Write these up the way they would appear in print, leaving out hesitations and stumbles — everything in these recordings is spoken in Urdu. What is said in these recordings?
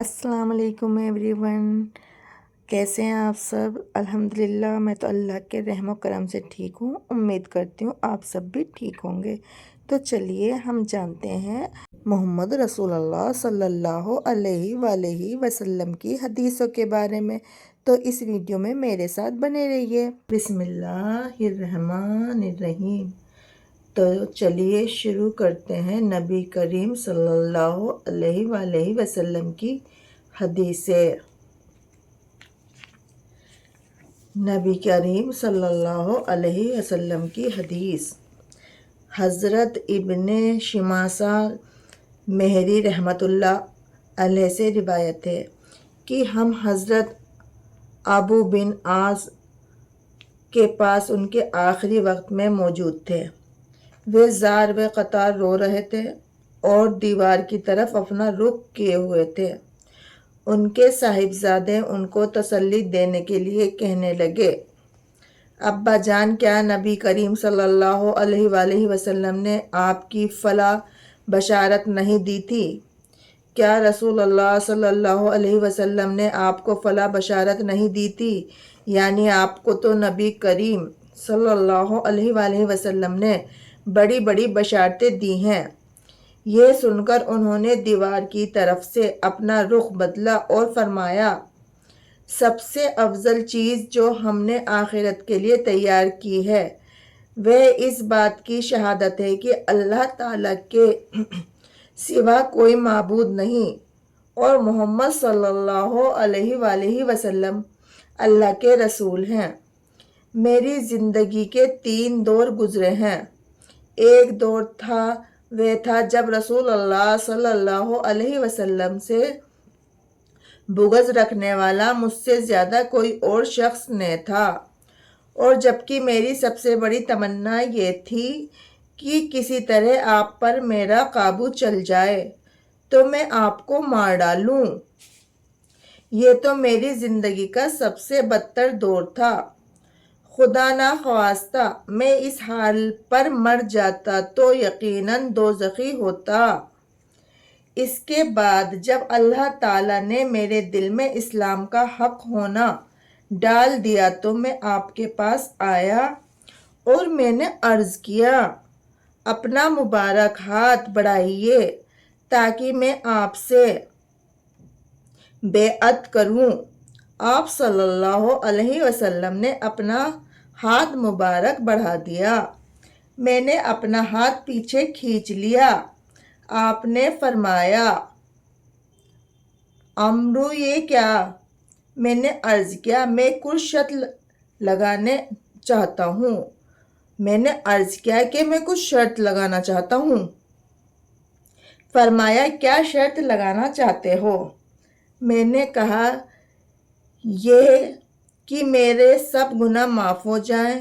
السلام علیکم ایوری ون، کیسے ہیں آپ سب؟ الحمدللہ میں تو اللہ کے رحم و کرم سے ٹھیک ہوں، امید کرتی ہوں آپ سب بھی ٹھیک ہوں گے۔ تو چلیے ہم جانتے ہیں محمد رسول اللہ صلی اللہ علیہ وآلہ وسلم کی حدیثوں کے بارے میں۔ تو اس ویڈیو میں میرے ساتھ بنے رہیے۔ بسم اللہ الرحمن الرحیم۔ تو چلیے شروع کرتے ہیں نبی کریم صلی اللہ علیہ وآلہ وسلم کی حدیثیں۔ نبی کریم صلی اللہ علیہ وسلم کی حدیث حضرت ابن شماسہ مہری رحمۃ اللہ علیہ سے روایت ہے کہ ہم حضرت ابو بن عاص کے پاس ان کے آخری وقت میں موجود تھے۔ وہ زار و قطار رو رہے تھے اور دیوار کی طرف اپنا رخ کیے ہوئے تھے۔ ان کے صاحبزادے ان کو تسلی دینے کے لیے کہنے لگے، ابا جان، کیا نبی کریم صلی اللہ علیہ وآلہ وسلم نے آپ کی فلاح بشارت نہیں دی تھی؟ کیا رسول اللہ صلی اللہ علیہ وسلم نے آپ کو فلاح بشارت نہیں دی تھی؟ یعنی آپ کو تو نبی کریم صلی اللہ علیہ وآلہ وسلم نے بڑی بڑی بشارتیں دی ہیں۔ یہ سن کر انہوں نے دیوار کی طرف سے اپنا رخ بدلا اور فرمایا، سب سے افضل چیز جو ہم نے آخرت کے لیے تیار کی ہے وہ اس بات کی شہادت ہے کہ اللہ تعالیٰ کے سوا کوئی معبود نہیں اور محمد صلی اللہ علیہ وآلہ وسلم اللہ کے رسول ہیں۔ میری زندگی کے 3 دور گزرے ہیں۔ ایک دور وہ تھا جب رسول اللہ صلی اللہ علیہ وسلم سے بغض رکھنے والا مجھ سے زیادہ کوئی اور شخص نہ تھا، اور جبکہ میری سب سے بڑی تمنا یہ تھی کہ کسی طرح آپ پر میرا قابو چل جائے تو میں آپ کو مار ڈالوں۔ یہ تو میری زندگی کا سب سے بدتر دور تھا۔ خدا نخواستہ میں اس حال پر مر جاتا تو یقیناً دوزخی ہوتا۔ اس کے بعد جب اللہ تعالیٰ نے میرے دل میں اسلام کا حق ہونا ڈال دیا تو میں آپ کے پاس آیا اور میں نے عرض کیا، اپنا مبارک ہاتھ بڑھائیے تاکہ میں آپ سے بیعت کروں۔ آپ صلی اللہ علیہ وسلم نے اپنا ہاتھ مبارک بڑھا دیا۔ میں نے اپنا ہاتھ پیچھے کھینچ لیا۔ آپ نے فرمایا، عمرو یہ کیا؟ میں نے عرض کیا، میں کچھ شرط لگانا چاہتا ہوں۔ فرمایا، کیا شرط لگانا چاہتے ہو؟ میں نے کہا، یہ کہ میرے سب گناہ معاف ہو جائیں۔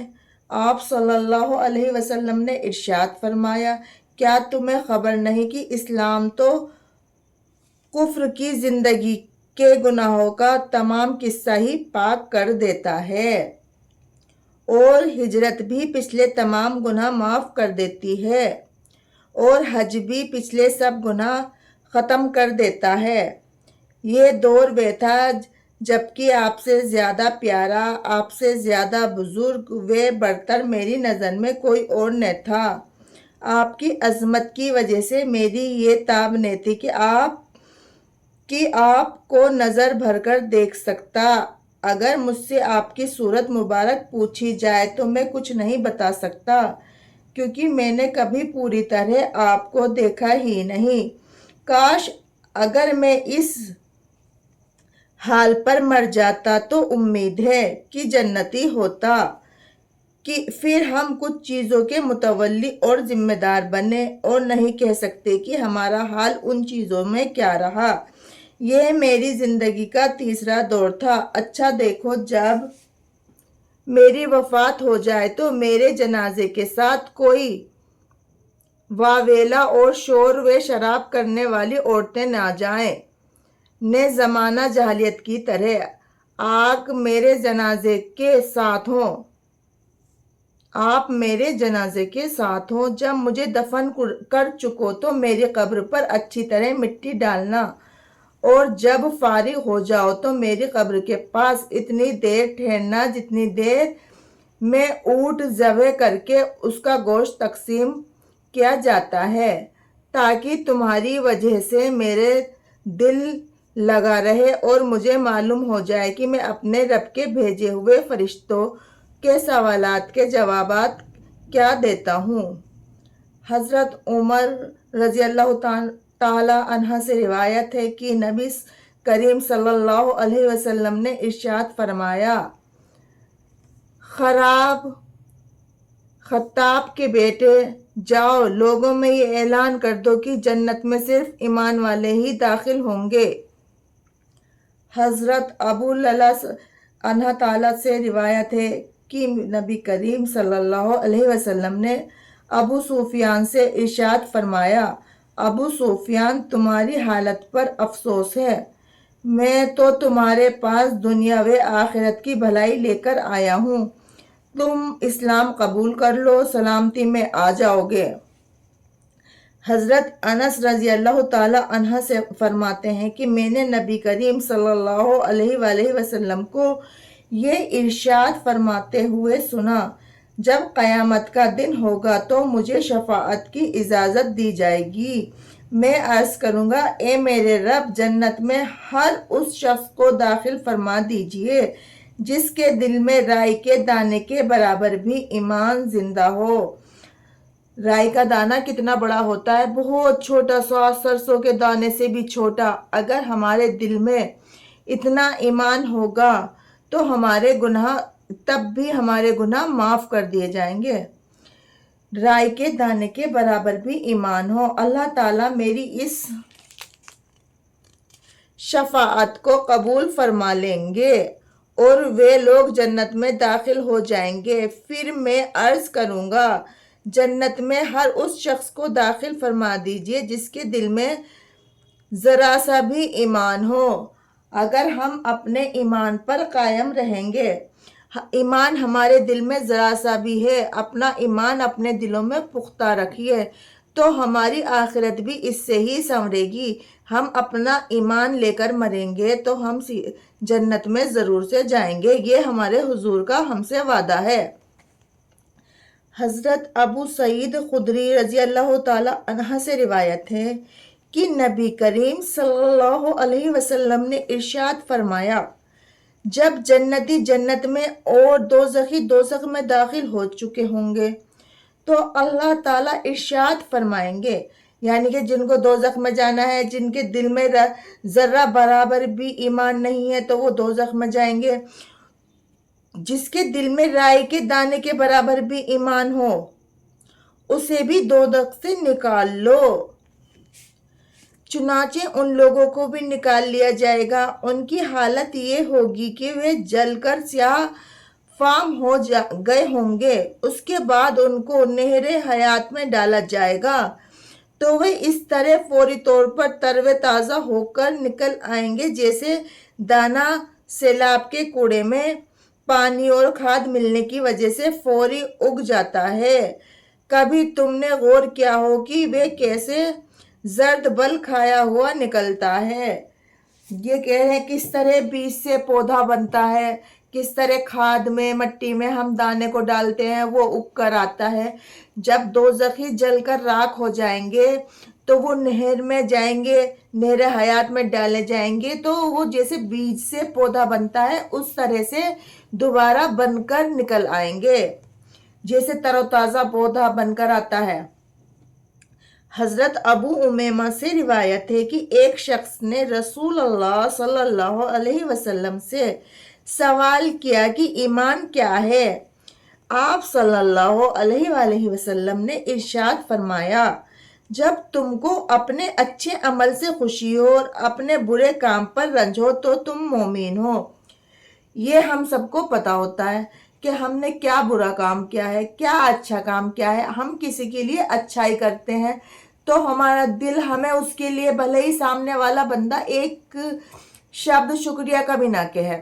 آپ صلی اللہ علیہ وسلم نے ارشاد فرمایا، کیا تمہیں خبر نہیں کہ اسلام تو کفر کی زندگی کے گناہوں کا تمام قصہ ہی پاک کر دیتا ہے، اور ہجرت بھی پچھلے تمام گناہ معاف کر دیتی ہے، اور حج بھی پچھلے سب گناہ ختم کر دیتا ہے۔ یہ دور وہ تھا جبکہ آپ سے زیادہ پیارا، آپ سے زیادہ بزرگ و برتر میری نظر میں کوئی اور نہ تھا۔ آپ کی عظمت کی وجہ سے میری یہ تاب نہ تھی کہ آپ کو نظر بھر کر دیکھ سکتا۔ اگر مجھ سے آپ کی صورت مبارک پوچھی جائے تو میں کچھ نہیں بتا سکتا، کیونکہ میں نے کبھی پوری طرح آپ کو دیکھا ہی نہیں۔ کاش اگر میں اس حال پر مر جاتا تو امید ہے کہ جنتی ہوتا، کہ پھر ہم کچھ چیزوں کے متولی اور ذمہ دار بنے اور نہیں کہہ سکتے کہ ہمارا حال ان چیزوں میں کیا رہا۔ یہ میری زندگی کا 3 دور تھا۔ اچھا دیکھو، جب میری وفات ہو جائے تو میرے جنازے کے ساتھ کوئی واویلا اور شور و شراب کرنے والی عورتیں نہ جائیں، نہ زمانہ جاہلیت کی طرح آپ میرے جنازے کے ساتھ ہوں۔ جب مجھے دفن کر چکو تو میری قبر پر اچھی طرح مٹی ڈالنا اور جب فارغ ہو جاؤ تو میری قبر کے پاس اتنی دیر ٹھہرنا جتنی دیر میں اونٹ ذبح کر کے اس کا گوشت تقسیم کیا جاتا ہے، تاکہ تمہاری وجہ سے میرے دل لگا رہے اور مجھے معلوم ہو جائے کہ میں اپنے رب کے بھیجے ہوئے فرشتوں کے سوالات کے جوابات کیا دیتا ہوں۔ حضرت عمر رضی اللہ تعالی عنہ سے روایت ہے کہ نبی کریم صلی اللہ علیہ وسلم نے ارشاد فرمایا، خطاب کے بیٹے، جاؤ لوگوں میں یہ اعلان کر دو کہ جنت میں صرف ایمان والے ہی داخل ہوں گے۔ حضرت ابو للس عنہ تعالیٰ سے روایت ہے کہ نبی کریم صلی اللہ علیہ وسلم نے ابو سفیان سے ارشاد فرمایا، ابو سفیان تمہاری حالت پر افسوس ہے، میں تو تمہارے پاس دنیا و آخرت کی بھلائی لے کر آیا ہوں، تم اسلام قبول کر لو، سلامتی میں آ جاؤ گے۔ حضرت انس رضی اللہ تعالی عنہ سے فرماتے ہیں کہ میں نے نبی کریم صلی اللہ علیہ وآلہ وسلم کو یہ ارشاد فرماتے ہوئے سنا، جب قیامت کا دن ہوگا تو مجھے شفاعت کی اجازت دی جائے گی، میں عرض کروں گا، اے میرے رب، جنت میں ہر اس شخص کو داخل فرما دیجئے جس کے دل میں رائی کے دانے کے برابر بھی ایمان زندہ ہو۔ رائی کا دانہ کتنا بڑا ہوتا ہے، بہت چھوٹا سا، سرسوں کے دانے سے بھی چھوٹا۔ اگر ہمارے دل میں اتنا ایمان ہوگا تو تب بھی ہمارے گناہ معاف کر دیے جائیں گے۔ رائی کے دانے کے برابر بھی ایمان ہو۔ اللہ تعالیٰ میری اس شفاعت کو قبول فرما لیں گے اور وہ لوگ جنت میں داخل ہو جائیں گے۔ پھر میں عرض کروں گا، جنت میں ہر اس شخص کو داخل فرما دیجئے جس کے دل میں ذرا سا بھی ایمان ہو۔ اگر ہم اپنے ایمان پر قائم رہیں گے، ایمان ہمارے دل میں ذرا سا بھی ہے، اپنا ایمان اپنے دلوں میں پختہ رکھیے تو ہماری آخرت بھی اس سے ہی سنورے گی۔ ہم اپنا ایمان لے کر مریں گے تو ہم جنت میں ضرور سے جائیں گے، یہ ہمارے حضور کا ہم سے وعدہ ہے۔ حضرت ابو سعید خدری رضی اللہ تعالی عنہ سے روایت ہے کہ نبی کریم صلی اللہ علیہ وسلم نے ارشاد فرمایا، جب جنتی جنت میں اور دوزخی دوزخ میں داخل ہو چکے ہوں گے تو اللہ تعالیٰ ارشاد فرمائیں گے، یعنی کہ جن کو دوزخ میں جانا ہے، جن کے دل میں ذرہ برابر بھی ایمان نہیں ہے تو وہ دوزخ میں جائیں گے، جس کے دل میں رائی کے دانے کے برابر بھی ایمان ہو اسے بھی دوزخ سے نکال لو۔ چنانچہ ان لوگوں کو بھی نکال لیا جائے گا، ان کی حالت یہ ہوگی کہ وہ جل کر سیاہ فام ہو گئے ہوں گے، اس کے بعد ان کو نہر حیات میں ڈالا جائے گا تو وہ اس طرح فوری طور پر تر و تازہ ہو کر نکل آئیں گے جیسے دانہ سیلاب کے کوڑے میں پانی اور کھاد ملنے کی وجہ سے فوری اگ جاتا ہے۔ کبھی تم نے غور کیا ہو کہ وہ کیسے زرد بل کھایا ہوا نکلتا ہے؟ یہ کہہ رہے ہیں کس طرح بیج سے پودا بنتا ہے، کس طرح کھاد میں مٹی میں ہم دانے کو ڈالتے ہیں وہ اگ کر آتا ہے۔ جب دوزخی جل کر راکھ ہو جائیں گے تو وہ نہر میں جائیں گے، نہر حیات میں ڈالے جائیں گے تو وہ جیسے بیج سے پودا بنتا ہے اس طرح سے دوبارہ بن کر نکل آئیں گے، جیسے تر و تازہ پودا بن کر آتا ہے۔ حضرت ابو امیمہ سے روایت ہے کہ ایک شخص نے رسول اللہ صلی اللہ علیہ وسلم سے سوال کیا کہ ایمان کیا ہے؟ آپ صلی اللہ علیہ وآلہ وسلم نے ارشاد فرمایا، جب تم کو اپنے اچھے عمل سے خوشی ہو اور اپنے برے کام پر رنج ہو تو تم مومن ہو۔ یہ ہم سب کو پتا ہوتا ہے کہ ہم نے کیا برا کام کیا ہے، کیا اچھا کام کیا ہے۔ ہم کسی کے لیے اچھائی کرتے ہیں تو ہمارا دل ہمیں اس کے لیے بھلے ہی سامنے والا بندہ ایک شبد شکریہ کا بھی نہ کہے،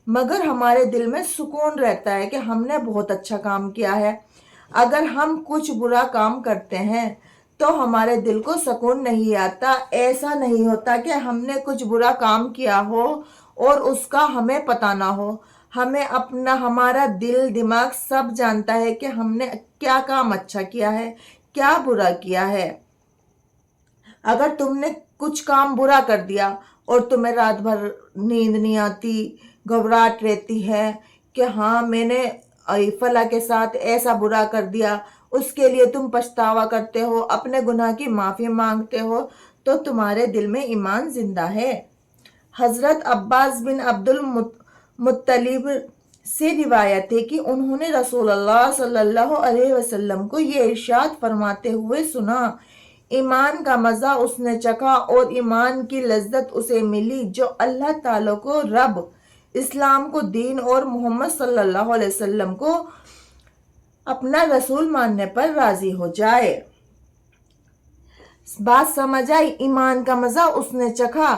مگر ہمارے دل میں سکون رہتا ہے کہ ہم نے بہت اچھا کام کیا ہے۔ اگر ہم کچھ برا کام کرتے ہیں تو ہمارے دل کو سکون نہیں آتا. ایسا نہیں ہوتا کہ ہم نے کچھ برا کام کیا ہو اور اس کا ہمیں پتہ نہ ہو. ہمارا دل دماغ سب جانتا ہے کہ ہم نے کیا کام اچھا کیا ہے، کیا برا کیا ہے. اگر تم نے کچھ کام برا کر دیا اور تمہیں رات بھر نیند نہیں آتی، گھبراہٹ رہتی ہے کہ ہاں میں نے فلاں کے ساتھ ایسا برا کر دیا، اس کے لیے تم پچھتاوا کرتے ہو، اپنے گناہ کی معافی مانگتے ہو، تو تمہارے دل میں ایمان زندہ ہے. حضرت عباس بن عبد المطلب سے روایت ہے کہ انہوں نے رسول اللہ صلی اللہ علیہ وسلم کو یہ ارشاد فرماتے ہوئے سنا: ایمان کا مزہ اس نے چکھا اور ایمان کی لذت اسے ملی جو اللہ تعالیٰ کو رب، اسلام کو دین اور محمد صلی اللہ علیہ وسلم کو اپنا رسول ماننے پر راضی ہو جائے. بات سمجھ آئی؟ ایمان کا مزہ اس نے چکھا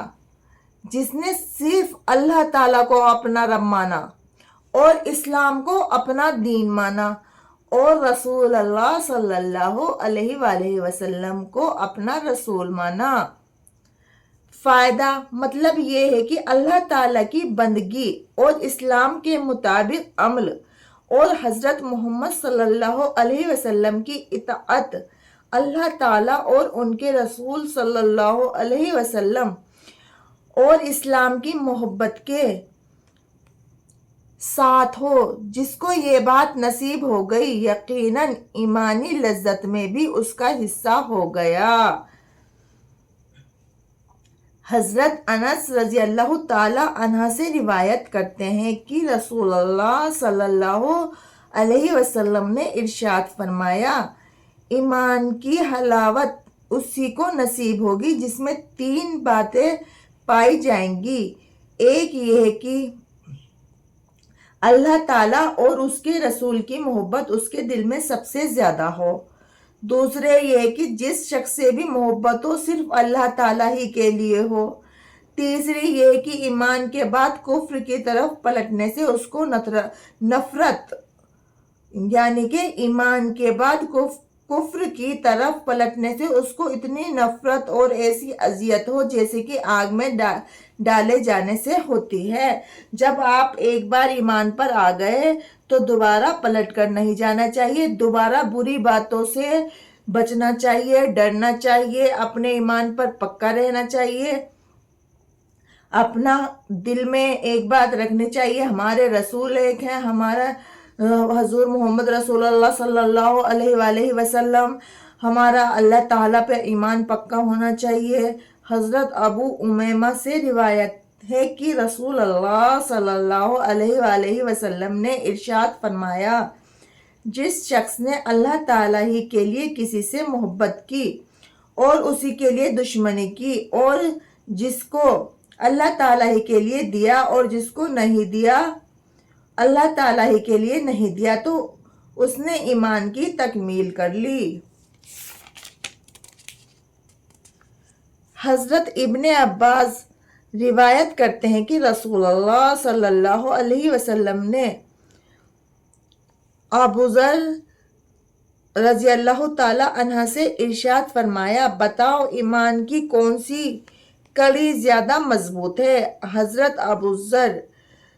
جس نے صرف اللہ تعالیٰ کو اپنا رب مانا اور اسلام کو اپنا دین مانا اور رسول اللہ صلی اللہ علیہ وآلہ وسلم کو اپنا رسول مانا. فائدہ مطلب یہ ہے کہ اللہ تعالیٰ کی بندگی اور اسلام کے مطابق عمل اور حضرت محمد صلی اللہ علیہ وسلم کی اطاعت اللہ تعالیٰ اور ان کے رسول صلی اللہ علیہ وسلم اور اسلام کی محبت کے ساتھ ہو. جس کو یہ بات نصیب ہو گئی یقیناً ایمانی لذت میں بھی اس کا حصہ ہو گیا. حضرت انس رضی اللہ تعالی عنہ سے روایت کرتے ہیں کہ رسول اللہ صلی اللہ علیہ وسلم نے ارشاد فرمایا: ایمان کی حلاوت اسی کو نصیب ہوگی جس میں 3 باتیں پائی جائیں گی. ایک یہ ہے کہ اللہ تعالیٰ اور اس کے رسول کی محبت اس کے دل میں سب سے زیادہ ہو. دوسرے یہ کہ جس شخص سے بھی محبت ہو صرف اللہ تعالیٰ ہی کے لیے ہو. تیسری یہ کہ ایمان کے بعد کفر کی طرف پلٹنے سے اس کو نفرت، یعنی کہ ایمان کے بعد کفر کی طرف پلٹنے سے اس کو اتنی نفرت اور ایسی اذیت ہو جیسے کہ آگ میں ڈالے جانے سے ہوتی ہے. جب آپ ایک بار ایمان پر آ گئے تو دوبارہ پلٹ کر نہیں جانا چاہیے، دوبارہ بری باتوں سے بچنا چاہیے، ڈرنا چاہیے، اپنے ایمان پر پکا رہنا چاہیے. اپنا دل میں ایک بات رکھنی چاہیے، ہمارے رسول ایک ہیں، ہمارا حضور محمد رسول اللہ صلی اللہ علیہ وآلہ وسلم، ہمارا اللہ تعالیٰ پہ ایمان پکا ہونا چاہیے. حضرت ابو امیمہ سے روایت ہے کہ رسول اللہ صلی اللہ علیہ وآلہ وسلم نے ارشاد فرمایا: جس شخص نے اللہ تعالیٰ ہی کے لیے کسی سے محبت کی اور اسی کے لیے دشمنی کی، اور جس کو اللہ تعالیٰ ہی کے لیے دیا اور جس کو نہیں دیا، اللہ تعالیٰ ہی کے لیے نہیں دیا، تو اس نے ایمان کی تکمیل کر لی. حضرت ابن عباس روایت کرتے ہیں کہ رسول اللہ صلی اللہ علیہ وسلم نے ابوذر رضی اللہ تعالی عنہ سے ارشاد فرمایا: بتاؤ ایمان کی کون سی کڑی زیادہ مضبوط ہے؟ حضرت ابوذر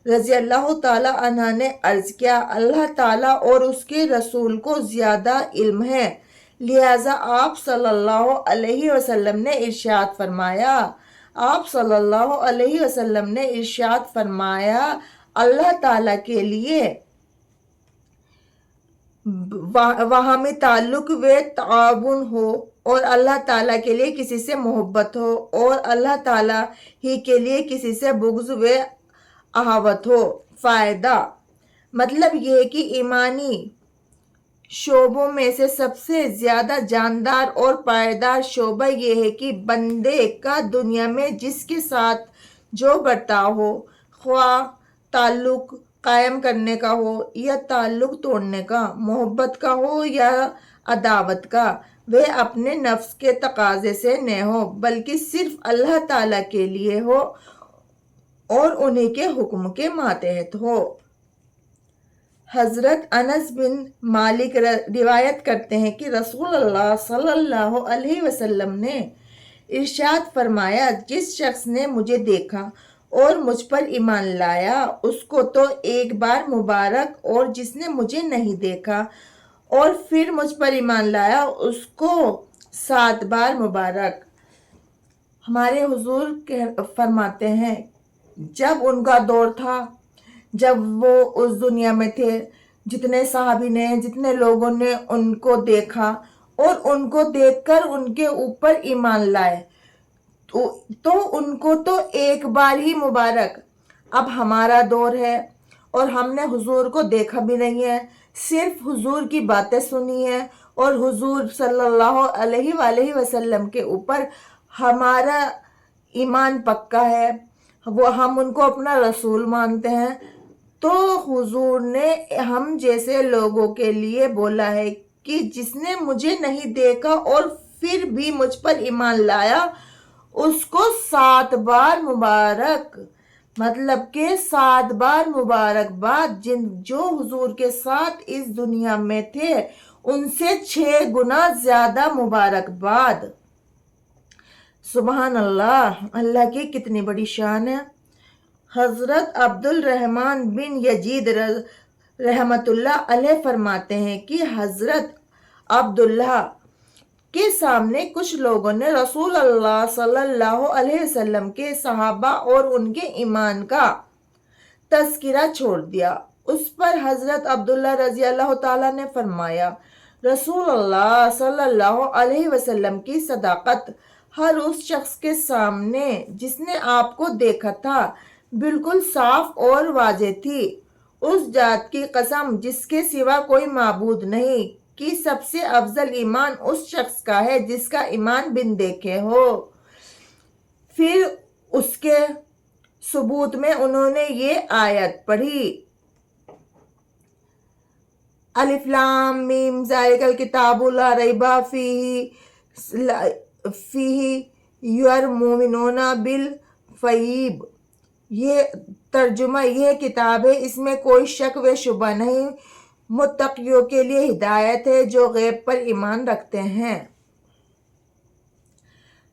رضی اللہ تعالی عنہ نے عرض کیا: اللہ تعالیٰ اور اس کے رسول کو زیادہ علم ہے. لہٰذا آپ صلی اللہ علیہ وسلم نے ارشاد فرمایا اللہ تعالیٰ کے لیے باہمی تعلق و تعاون ہو اور اللہ تعالیٰ کے لیے کسی سے محبت ہو اور اللہ تعالیٰ ہی کے لیے کسی سے بغض و عداوت ہو. فائدہ مطلب یہ کہ ایمانی شعبوں میں سے سب سے زیادہ جاندار اور پائیدار شعبہ یہ ہے کہ بندے کا دنیا میں جس کے ساتھ جو برتاؤ ہو، خواہ تعلق قائم کرنے کا ہو یا تعلق توڑنے کا، محبت کا ہو یا عداوت کا، وہ اپنے نفس کے تقاضے سے نہ ہو بلکہ صرف اللہ تعالیٰ کے لیے ہو اور انہی کے حکم کے ماتحت ہو. حضرت انس بن مالک روایت کرتے ہیں کہ رسول اللہ صلی اللہ علیہ وسلم نے ارشاد فرمایا، جس شخص نے مجھے دیکھا اور مجھ پر ایمان لایا اس کو تو ایک بار مبارک، اور جس نے مجھے نہیں دیکھا اور پھر مجھ پر ایمان لایا اس کو 7 بار مبارک۔ ہمارے حضور فرماتے ہیں جب ان کا دور تھا، جب وہ اس دنیا میں تھے، جتنے صحابی نے، جتنے لوگوں نے ان کو دیکھا اور ان کو دیکھ کر ان کے اوپر ایمان لائے تو ان کو تو ایک بار ہی مبارک۔ اب ہمارا دور ہے اور ہم نے حضور کو دیکھا بھی نہیں ہے، صرف حضور کی باتیں سنی ہے اور حضور صلی اللہ علیہ وآلہ وسلم کے اوپر ہمارا ایمان پکا ہے، وہ ہم ان کو اپنا رسول مانتے ہیں۔ تو حضور نے ہم جیسے لوگوں کے لیے بولا ہے کہ جس نے مجھے نہیں دیکھا اور پھر بھی مجھ پر ایمان لایا اس کو 7 بار مبارک، مطلب کہ 7 بار مبارکباد۔ جو حضور کے ساتھ اس دنیا میں تھے ان سے 6 گنا زیادہ مبارکباد۔ سبحان اللہ، اللہ کی کتنی بڑی شان ہے۔ حضرت عبد الرحمن بن یزید رحمت اللہ علیہ فرماتے ہیں کہ حضرت عبداللہ کے سامنے کچھ لوگوں نے رسول اللہ صلی اللہ علیہ وسلم کے صحابہ اور ان کے ایمان کا تذکرہ چھوڑ دیا۔ اس پر حضرت عبداللہ رضی اللہ تعالیٰ نے فرمایا، رسول اللہ صلی اللہ علیہ وسلم کی صداقت ہر اس شخص کے سامنے جس نے آپ کو دیکھا تھا بالکل صاف اور واضح تھی۔ اس ذات کی قسم جس کے سوا کوئی معبود نہیں کہ سب سے افضل ایمان اس شخص کا ہے جس کا ایمان بن دیکھے ہو۔ پھر اس کے ثبوت میں انہوں نے یہ آیت پڑھی، الف لام میم ذالک الکتاب لا ریب فیہ یؤمنون بالغیب۔ یہ ترجمہ، یہ کتاب ہے، اس میں کوئی شک و شبہ نہیں، متقیوں کے لیے ہدایت ہے جو غیب پر ایمان رکھتے ہیں۔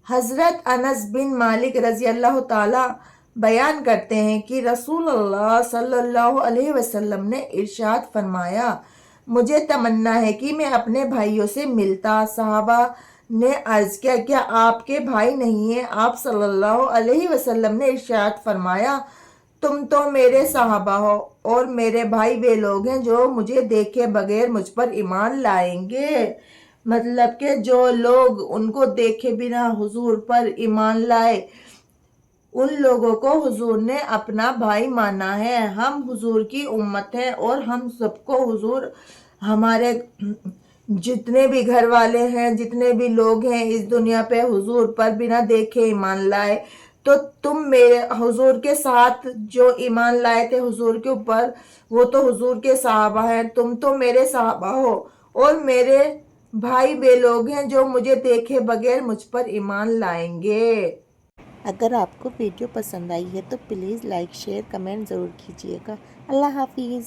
حضرت انس بن مالک رضی اللہ تعالی بیان کرتے ہیں کہ رسول اللہ صلی اللہ علیہ وسلم نے ارشاد فرمایا، مجھے تمنا ہے کہ میں اپنے بھائیوں سے ملتا۔ صحابہ نے عرض کیا، کیا آپ کے بھائی نہیں ہیں؟ آپ صلی اللہ علیہ وسلم نے ارشاد فرمایا، تم تو میرے صحابہ ہو اور میرے بھائی وہ لوگ ہیں جو مجھے دیکھے بغیر مجھ پر ایمان لائیں گے۔ مطلب کہ جو لوگ ان کو دیکھے بنا حضور پر ایمان لائے ان لوگوں کو حضور نے اپنا بھائی مانا ہے۔ ہم حضور کی امت ہیں اور ہم سب کو حضور، ہمارے جتنے بھی گھر والے ہیں، جتنے بھی لوگ ہیں اس دنیا پہ حضور پر بنا دیکھے ایمان لائے، تو تم میرے حضور کے ساتھ جو ایمان لائے تھے حضور کے اوپر وہ تو حضور کے صحابہ ہیں، تم تو میرے صحابہ ہو اور میرے بھائی وہ لوگ ہیں جو مجھے دیکھے بغیر مجھ پر ایمان لائیں گے۔ اگر آپ کو ویڈیو پسند آئی ہے تو پلیز لائک، شیئر، کمنٹ ضرور کیجیے گا۔ اللہ حافظ۔